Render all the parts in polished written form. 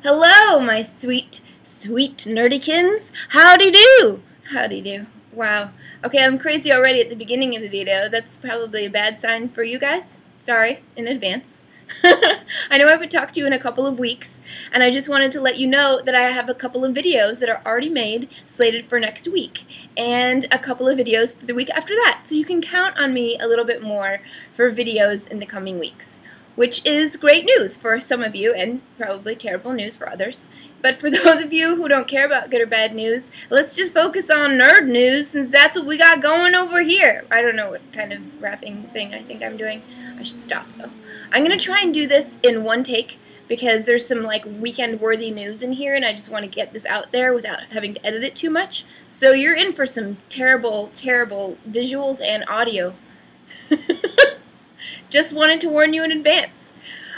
Hello, my sweet, sweet nerdykins. Howdy do? Howdy do. Wow. Okay, I'm crazy already at the beginning of the video. That's probably a bad sign for you guys. Sorry, in advance. I know I haven't talked to you in a couple of weeks, and I just wanted to let you know that I have a couple of videos that are already made, slated for next week, and a couple of videos for the week after that, so you can count on me a little bit more for videos in the coming weeks, which is great news for some of you, and probably terrible news for others. But for those of you who don't care about good or bad news, let's just focus on nerd news, since that's what we got going over here. I don't know what kind of rapping thing I think I'm doing. I should stop, though. I'm going to try and do this in one take, because there's some, like, weekend-worthy news in here, and I just want to get this out there without having to edit it too much. So you're in for some terrible, terrible visuals and audio. Just wanted to warn you in advance.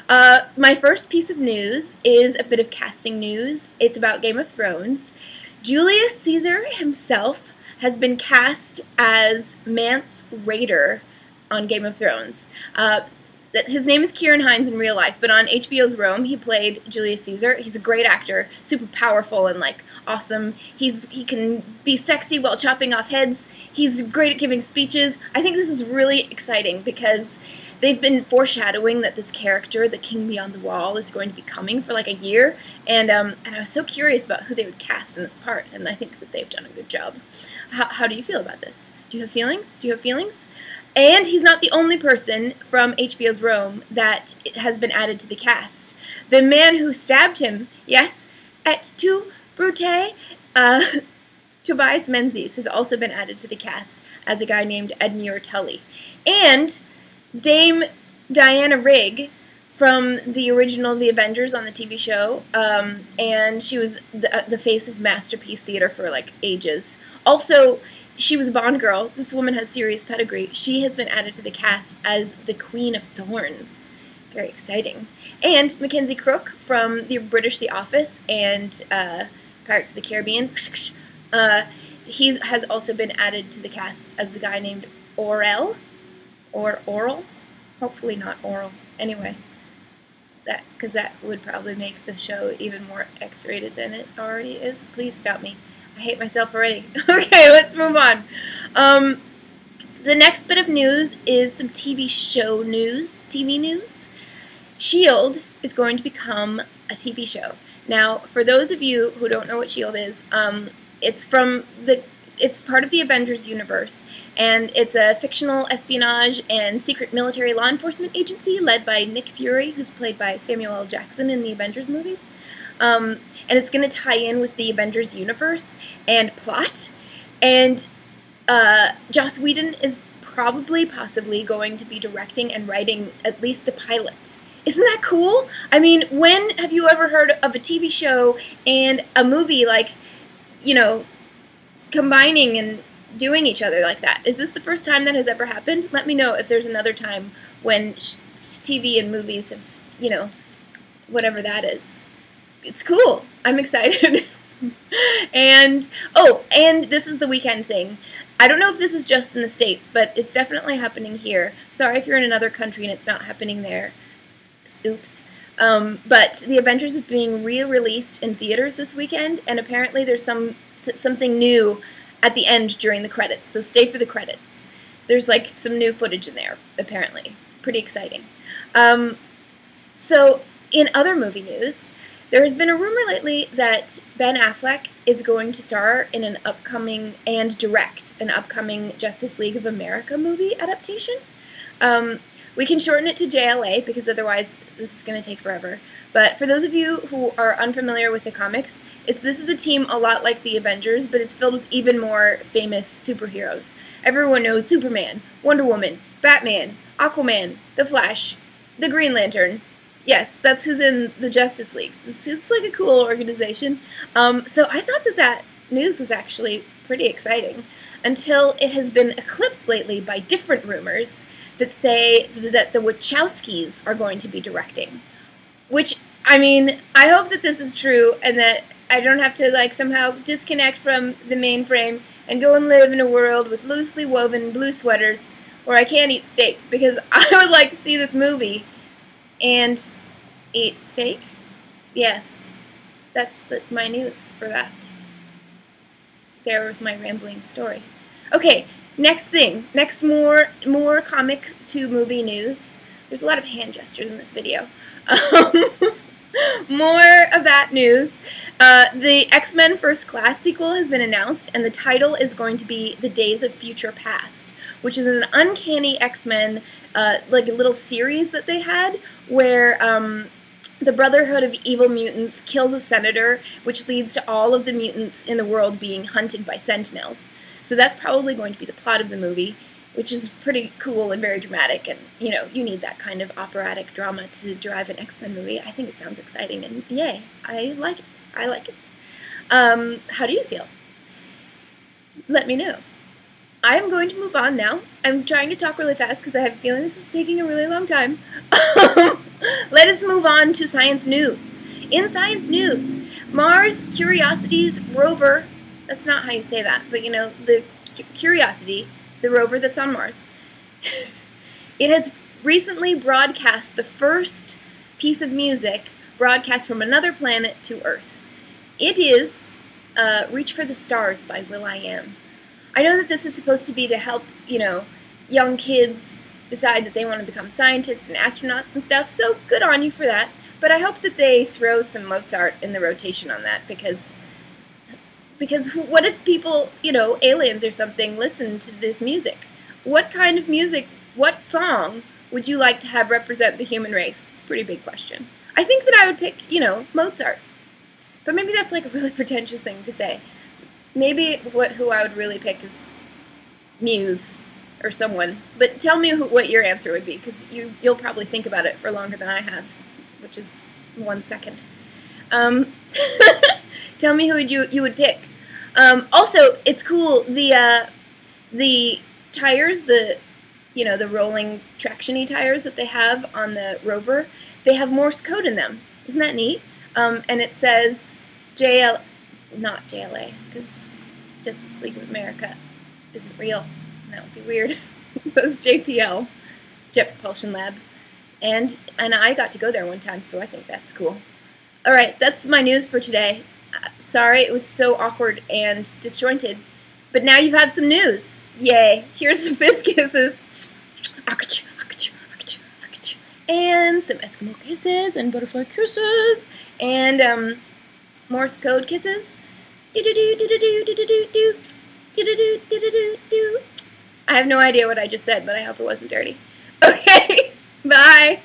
My first piece of news is a bit of casting news. It's about Game of Thrones. Julius Caesar himself has been cast as Mance Rayder on Game of Thrones. His name is Kieran Hines in real life, but on HBO's Rome, he played Julius Caesar. He's a great actor, super powerful and, like, awesome. He can be sexy while chopping off heads. He's great at giving speeches. I think this is really exciting because they've been foreshadowing that this character, the King Beyond the Wall, is going to be coming for like a year, and I was so curious about who they would cast in this part, and I think that they've done a good job. How do you feel about this? Do you have feelings? Do you have feelings? And he's not the only person from HBO's Rome that has been added to the cast. The man who stabbed him, yes, et tu, Brute, Tobias Menzies has also been added to the cast as a guy named Edmure Tully. And Dame Diana Rigg from the original The Avengers on the TV show, and she was the face of Masterpiece Theater for, like, ages. Also, she was a Bond girl. This woman has serious pedigree. She has been added to the cast as the Queen of Thorns. Very exciting. And Mackenzie Crook from the British The Office and Pirates of the Caribbean. He has also been added to the cast as a guy named Orel. Or Oral? Hopefully not Oral. Anyway, because that would probably make the show even more X-rated than it already is. Please stop me. I hate myself already. Okay, let's move on. The next bit of news is some TV show news. TV news. S.H.I.E.L.D. is going to become a TV show. Now, for those of you who don't know what S.H.I.E.L.D. is, it's part of the Avengers universe, and it's a fictional espionage and secret military law enforcement agency led by Nick Fury, who's played by Samuel L. Jackson in the Avengers movies. And it's going to tie in with the Avengers universe and plot. And Joss Whedon is possibly going to be directing and writing at least the pilot. Isn't that cool? I mean, when have you ever heard of a TV show and a movie, like, you know, combining and doing each other like that? Is this the first time that has ever happened? Let me know if there's another time when TV and movies have, you know, whatever that is. It's cool. I'm excited. And, oh, and this is the weekend thing. I don't know if this is just in the States, but it's definitely happening here. Sorry if you're in another country and it's not happening there. Oops. But The Avengers is being re-released in theaters this weekend, and apparently there's something new at the end during the credits, so stay for the credits. There's, like, some new footage in there, apparently. Pretty exciting. So, in other movie news, there has been a rumor lately that Ben Affleck is going to star in an upcoming, and direct an upcoming Justice League of America movie adaptation. We can shorten it to JLA, because otherwise this is going to take forever. But for those of you who are unfamiliar with the comics, this is a team a lot like the Avengers, but it's filled with even more famous superheroes. Everyone knows Superman, Wonder Woman, Batman, Aquaman, The Flash, the Green Lantern. Yes, that's who's in the Justice League. It's like a cool organization. So I thought that news was actually pretty exciting, until it has been eclipsed lately by different rumors that say that the WACHOWSKIS are going to be directing. Which, I mean, I hope that this is true and that I don't have to, like, somehow disconnect from the mainframe and go and live in a world with loosely woven blue sweaters where I can't eat steak, because I would like to see this movie and eat steak. Yes, That's my news for that. There was my rambling story. Okay, next thing. Next, more comic to movie news. There's a lot of hand gestures in this video. More of that news. The X-Men First Class sequel has been announced, and the title is going to be The Days of Future Past, which is an uncanny X-Men, like a little series that they had, where the Brotherhood of Evil Mutants kills a senator, which leads to all of the mutants in the world being hunted by Sentinels. So that's probably going to be the plot of the movie, which is pretty cool and very dramatic, and, you know, you need that kind of operatic drama to drive an X-Men movie. I think it sounds exciting, and yay, I like it. I like it. How do you feel? Let me know. I'm going to move on now. I'm trying to talk really fast because I have a feeling this is taking a really long time. Let us move on to science news. In science news, Mars Curiosity's rover, that's not how you say that, but you know, the Curiosity, the rover that's on Mars, it has recently broadcast the first piece of music broadcast from another planet to Earth. It is Reach for the Stars by will.i.am. I know that this is supposed to be to help, you know, young kids decide that they want to become scientists and astronauts and stuff, so good on you for that. But I hope that they throw some Mozart in the rotation on that, because what if people, you know, aliens or something, listen to this music? What kind of music, what song would you like to have represent the human race? It's a pretty big question. I think that I would pick, you know, Mozart. But maybe that's like a really pretentious thing to say. Maybe who I would really pick is Muse or someone. But tell me what your answer would be, because you'll probably think about it for longer than I have, which is 1 second. Tell me who you would pick. Also, it's cool, the tires, the rolling traction-y tires that they have on the rover, they have Morse code in them. Isn't that neat? And it says not JLA, because Justice League of America isn't real, and that would be weird. It says JPL, Jet Propulsion Lab, and I got to go there one time, so I think that's cool. Alright, that's my news for today. Sorry it was so awkward and disjointed, but now you have some news. Yay. Here's some fist kisses. And some Eskimo kisses and butterfly kisses and Morse code kisses. I have no idea what I just said, but I hope it wasn't dirty. Okay, bye.